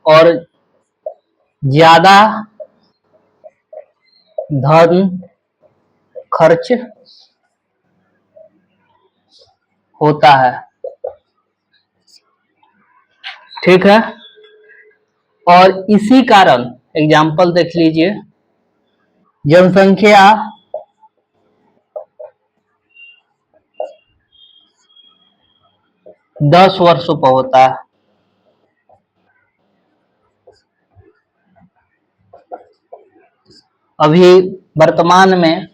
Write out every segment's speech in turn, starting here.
और ज्यादा धन खर्च होता है। ठीक है, और इसी कारण एग्जाम्पल देख लीजिए, जनसंख्या दस वर्षों पर होता है। अभी वर्तमान में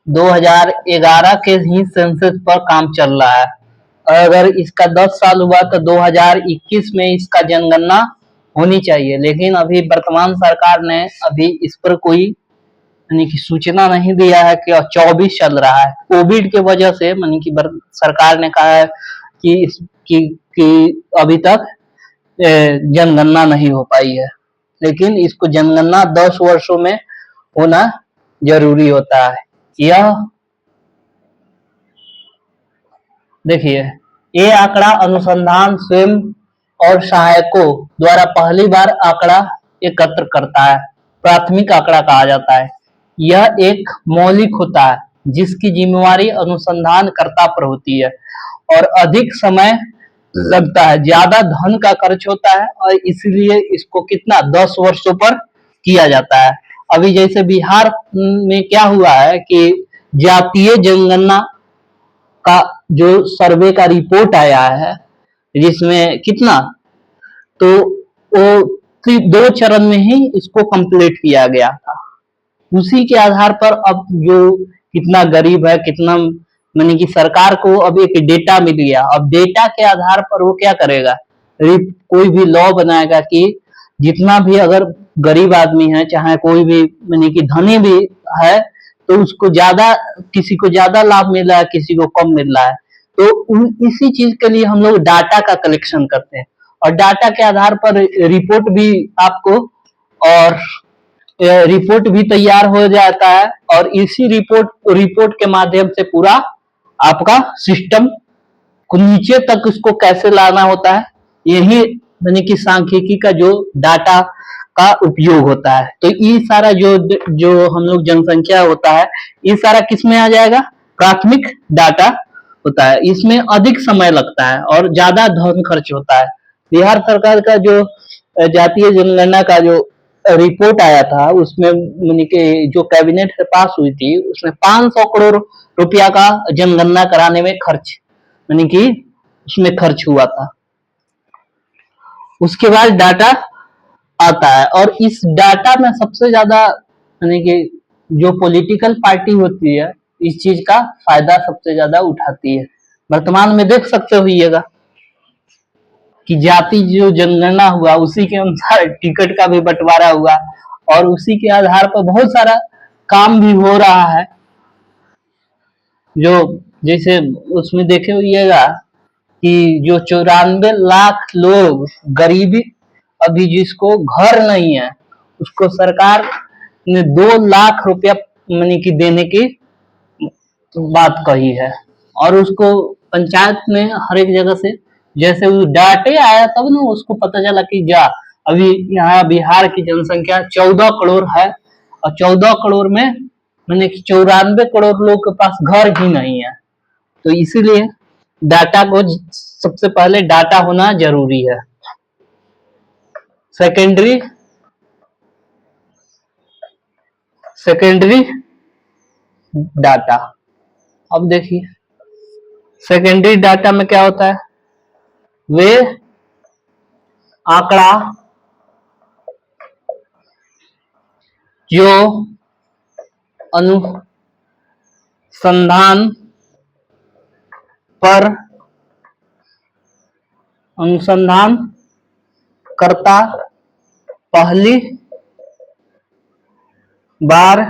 2011 के ही सेंसस पर काम चल रहा है। अगर इसका 10 साल हुआ तो 2021 में इसका जनगणना होनी चाहिए, लेकिन अभी वर्तमान सरकार ने अभी इस पर कोई यानी कि सूचना नहीं दिया है कि 24 चल रहा है। कोविड के वजह से यानी कि सरकार ने कहा है कि कि अभी तक जनगणना नहीं हो पाई है, लेकिन इसको जनगणना 10 वर्षों में होना जरूरी होता है। यह देखिए, ये आंकड़ा अनुसंधान स्वयं और सहायकों द्वारा पहली बार आंकड़ा एकत्र करता है। प्राथमिक आंकड़ा कहा जाता है। यह एक मौलिक होता है जिसकी जिम्मेवारी अनुसंधानकर्ता पर होती है और अधिक समय लगता है, ज्यादा धन का खर्च होता है और इसलिए इसको कितना 10 वर्षों पर किया जाता है। अभी जैसे बिहार में क्या हुआ है कि जातीय जनगणना का जो सर्वे का रिपोर्ट आया है, जिसमें कितना तो वो सिर्फ 2 चरण में ही इसको कंप्लीट किया गया था। उसी के आधार पर अब जो कितना गरीब है, कितना माने कि सरकार को अब एक डेटा मिल गया। अब डेटा के आधार पर वो क्या करेगा, कोई भी लॉ बनाएगा कि जितना भी अगर गरीब आदमी है, चाहे कोई भी माने कि धनी भी है, तो उसको ज्यादा, किसी को ज्यादा लाभ मिल रहा है, किसी को कम मिल रहा है। तो इसी चीज के लिए हम लोग डाटा का कलेक्शन करते हैं और डाटा के आधार पर रिपोर्ट भी आपको और रिपोर्ट भी तैयार हो जाता है और इसी रिपोर्ट के माध्यम से पूरा आपका सिस्टम को नीचे तक उसको कैसे लाना होता है, यही यानी कि सांख्यिकी का जो डाटा का उपयोग होता है। तो ये सारा जो जो हम लोग जनसंख्या होता है, ये सारा किस में आ जाएगा, प्राथमिक डाटा होता है। इसमें अधिक समय लगता है और ज्यादा धन खर्च होता है। बिहार सरकार का जो जातीय जनगणना का जो रिपोर्ट आया था, उसमें यानी कि जो कैबिनेट से पास हुई थी, उसमें 500 करोड़ रुपया का जनगणना कराने में खर्च यानी कि उसमें खर्च हुआ था। उसके बाद डाटा आता है और इस डाटा में सबसे ज्यादा यानी कि जो पॉलिटिकल पार्टी होती है, इस चीज का फायदा सबसे ज्यादा उठाती है। वर्तमान में देख सकते होइएगा कि जाति जो जनगणना हुआ, उसी के अनुसार टिकट का भी बंटवारा हुआ और उसी के आधार पर बहुत सारा काम भी हो रहा है। जो जैसे उसमें देखे होइएगा कि जो 94 लाख लोग गरीबी, अभी जिसको घर नहीं है, उसको सरकार ने 2 लाख रुपया यानी कि देने की बात कही है और उसको पंचायत में हर एक जगह से जैसे वो डाटे आया तब ना उसको पता चला कि जा अभी यहाँ बिहार की जनसंख्या 14 करोड़ है और 14 करोड़ में मैंने 94 करोड़ लोग के पास घर ही नहीं है। तो इसीलिए डाटा को सबसे पहले डाटा होना जरूरी है। सेकेंडरी सेकेंडरी डाटा, अब देखिए सेकेंडरी डाटा में क्या होता है, वे आंकड़ा जो अनुसंधान पर अनुसंधान करता पहली बार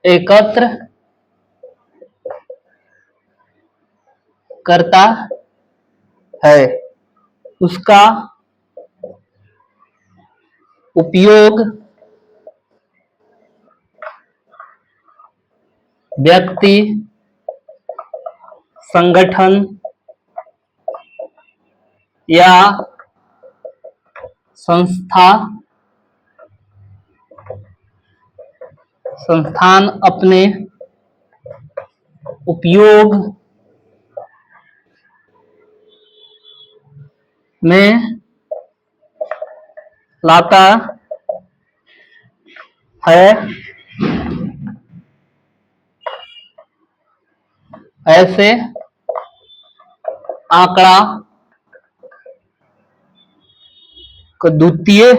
एकत्र करता है, उसका उपयोग व्यक्ति, संगठन या संस्था संस्थान अपने उपयोग में लाता है, ऐसे आंकड़ा को द्वितीय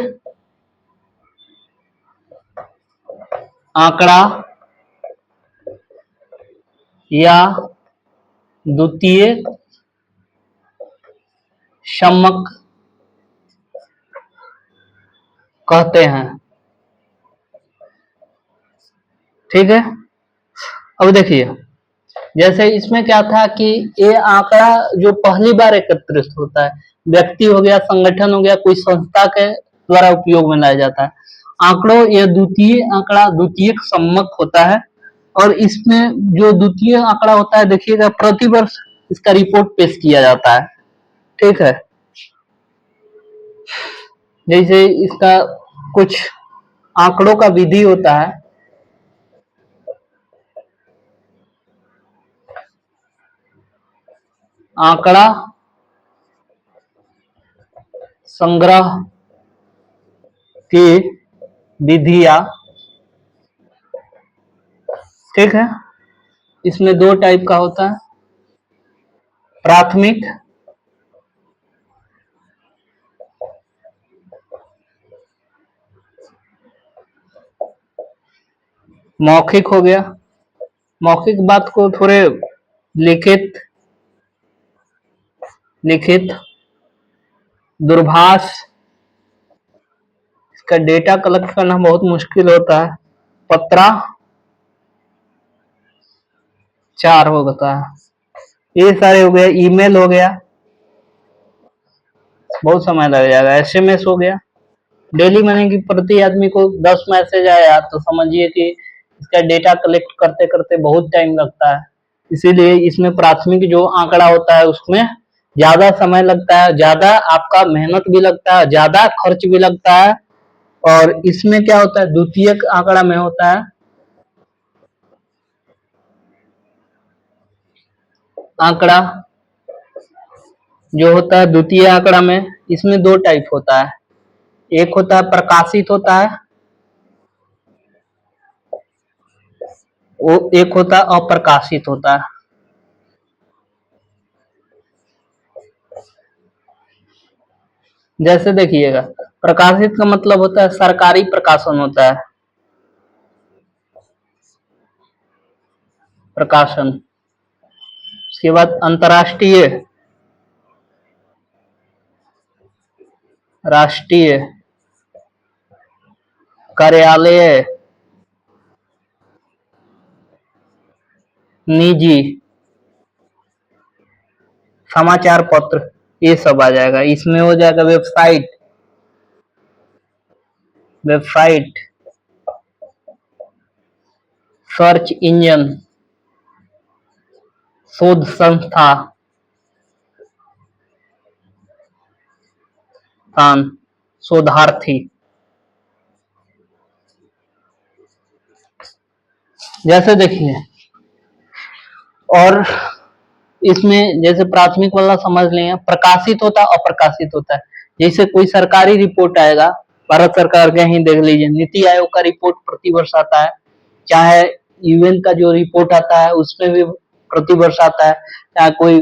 आंकड़ा या द्वितीय सम्मक कहते हैं। ठीक है, अब देखिए, जैसे इसमें क्या था कि ये आंकड़ा जो पहली बार एकत्रित होता है, व्यक्ति हो गया, संगठन हो गया, कोई संस्था के द्वारा उपयोग में लाया जाता है। आंकड़ों यह द्वितीय आंकड़ा द्वितीयक सम्मक होता है, और इसमें जो द्वितीय आंकड़ा होता है, देखिएगा प्रति वर्ष इसका रिपोर्ट पेश किया जाता है। ठीक है, जैसे इसका कुछ आंकड़ों का विधि होता है। आंकड़ा संग्रह की विधियां, ठीक है, इसमें दो टाइप का होता है, प्राथमिक मौखिक हो गया, मौखिक बात को थोड़े लिखित दूरभाष, इसका डेटा कलेक्ट करना बहुत मुश्किल होता है, पत्राचार होता है, ये सारे हो गया, ईमेल हो गया, बहुत समय लग जाएगा, एसएमएस हो गया, डेली माने कि प्रति आदमी को 10 मैसेज आया तो समझिए कि इसका डेटा कलेक्ट करते करते बहुत टाइम लगता है। इसीलिए इसमें प्राथमिक जो आंकड़ा होता है उसमें ज्यादा समय लगता है, ज्यादा आपका मेहनत भी लगता है, ज्यादा खर्च भी लगता है। और इसमें क्या होता है, द्वितीयक आंकड़ा में होता है, आंकड़ा जो होता है द्वितीय आंकड़ा में, इसमें दो टाइप होता है, एक होता है प्रकाशित होता है, वो एक होता है अप्रकाशित होता है। जैसे देखिएगा, प्रकाशित का मतलब होता है सरकारी प्रकाशन होता है, प्रकाशन। उसके बाद अंतर्राष्ट्रीय, राष्ट्रीय, कार्यालय, निजी, समाचार पत्र, ये सब आ जाएगा। इसमें हो जाएगा वेबसाइट, सर्च इंजन, शोध संस्था, शोधार्थी। जैसे देखिए, और इसमें जैसे प्राथमिक वाला समझ लें, प्रकाशित होता है अप्रकाशित होता है। जैसे कोई सरकारी रिपोर्ट आएगा, भारत सरकार के ही देख लीजिए, नीति आयोग का रिपोर्ट प्रति वर्ष आता है, चाहे यूएन का जो रिपोर्ट आता है उसमें भी प्रति वर्ष आता है, चाहे कोई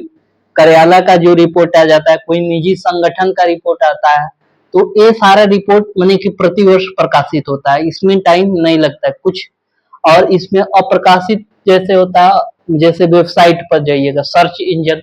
कार्यालय का जो रिपोर्ट आ जाता है, कोई निजी संगठन का रिपोर्ट आता है, तो ये सारा रिपोर्ट माने कि प्रति वर्ष प्रकाशित होता है, इसमें टाइम नहीं लगता है कुछ। और इसमें अप्रकाशित जैसे होता है, जैसे वेबसाइट पर जाइएगा, सर्च इंजन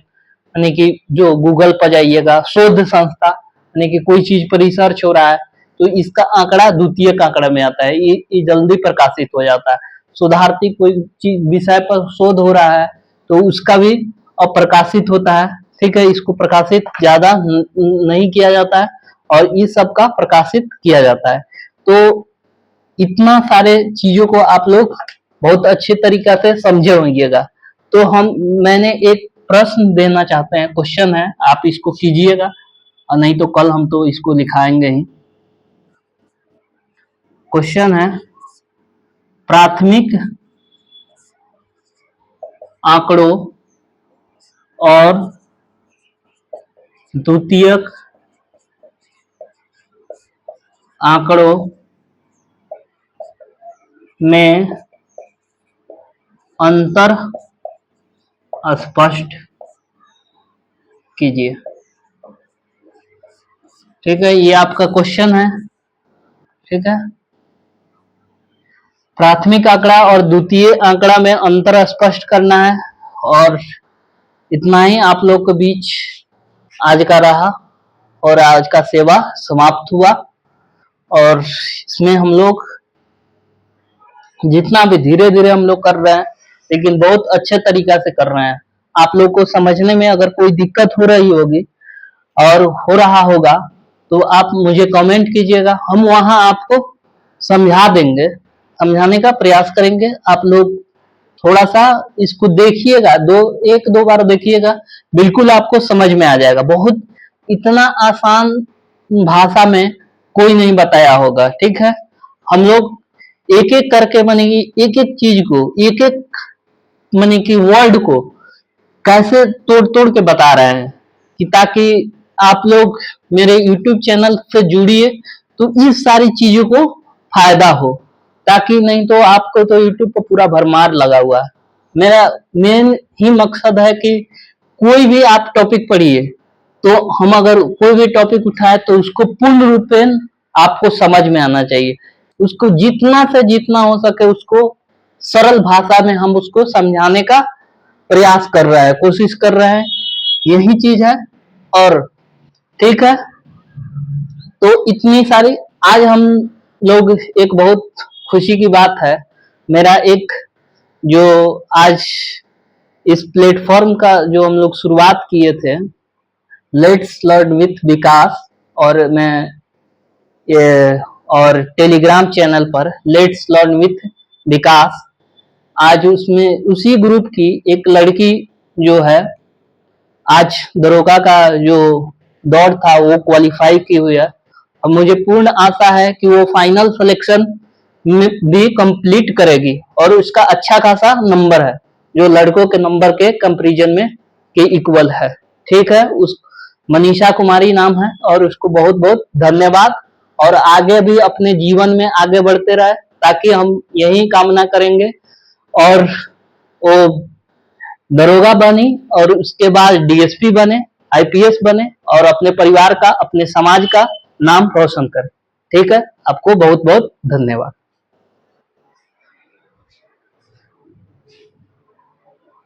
यानी कि जो गूगल पर जाइएगा, शोध संस्था यानी कि कोई चीज पर रिसर्च हो रहा है तो इसका आंकड़ा द्वितीयक आंकड़ा में आता है, ये जल्दी प्रकाशित हो जाता है। शोधार्थी, कोई चीज विषय पर शोध हो रहा है तो उसका भी अप्रकाशित होता है, ठीक है, इसको प्रकाशित ज्यादा नहीं किया जाता है और इस सब का प्रकाशित किया जाता है। तो इतना सारे चीजों को आप लोग बहुत अच्छे तरीका से समझे होंगेगा। तो मैंने एक प्रश्न देना चाहते हैं, क्वेश्चन है, आप इसको कीजिएगा। और नहीं तो कल हम तो इसको लिखाएंगे ही। क्वेश्चन है प्राथमिक आंकड़ों और द्वितीयक आंकड़ों में अंतर स्पष्ट कीजिए। ठीक है, ये आपका क्वेश्चन है। ठीक है, प्राथमिक आंकड़ा और द्वितीय आंकड़ा में अंतर स्पष्ट करना है। और इतना ही आप लोग के बीच आज का रहा और आज का सेवा समाप्त हुआ। और इसमें हम लोग जितना भी धीरे धीरे हम लोग कर रहे हैं, लेकिन बहुत अच्छे तरीका से कर रहे हैं। आप लोग को समझने में अगर कोई दिक्कत हो रही होगी और हो रहा होगा तो आप मुझे कमेंट कीजिएगा, हम वहां आपको समझा देंगे, समझाने का प्रयास करेंगे। आप लोग थोड़ा सा इसको देखिएगा, एक दो बार देखिएगा, बिल्कुल आपको समझ में आ जाएगा। बहुत इतना आसान भाषा में कोई नहीं बताया होगा। ठीक है, हम लोग एक एक करके माने कि एक एक चीज को, एक एक माने कि वर्ड को कैसे तोड़ तोड़ के बता रहे हैं कि ताकि आप लोग मेरे YouTube चैनल से जुड़िए तो इस सारी चीजों को फायदा हो। ताकि नहीं तो आपको तो YouTube पर पूरा भरमार लगा हुआ है। मेरा मेन ही मकसद है कि कोई भी आप टॉपिक पढ़िए तो हम अगर कोई भी टॉपिक उठाए तो उसको पूर्ण रूपेण आपको समझ में आना चाहिए। उसको जितना से जितना हो सके उसको सरल भाषा में हम उसको समझाने का प्रयास कर रहे हैं, कोशिश कर रहे हैं, यही चीज है। और ठीक है, तो इतनी सारी आज हम लोग, एक बहुत खुशी की बात है, मेरा एक जो आज इस प्लेटफॉर्म का जो हम लोग शुरुआत किए थे, लेट्स लर्न विथ विकास, और मैं ये और टेलीग्राम चैनल पर लेट्स लर्न विथ विकास, आज उसमें उसी ग्रुप की एक लड़की जो है आज दरोगा का जो दौर था वो क्वालिफाई की हुई है। और मुझे पूर्ण आशा है कि वो फाइनल सिलेक्शन में भी कंप्लीट करेगी और उसका अच्छा खासा नंबर है जो लड़कों के नंबर के कंपैरिजन में के इक्वल है। ठीक है, उस मनीषा कुमारी नाम है और उसको बहुत बहुत धन्यवाद। और आगे भी अपने जीवन में आगे बढ़ते रहे, ताकि हम यही कामना करेंगे और वो दरोगा बनी और उसके बाद डीएसपी बने, आईपीएस बने और अपने परिवार का, अपने समाज का नाम रोशन करे। ठीक है, आपको बहुत बहुत धन्यवाद।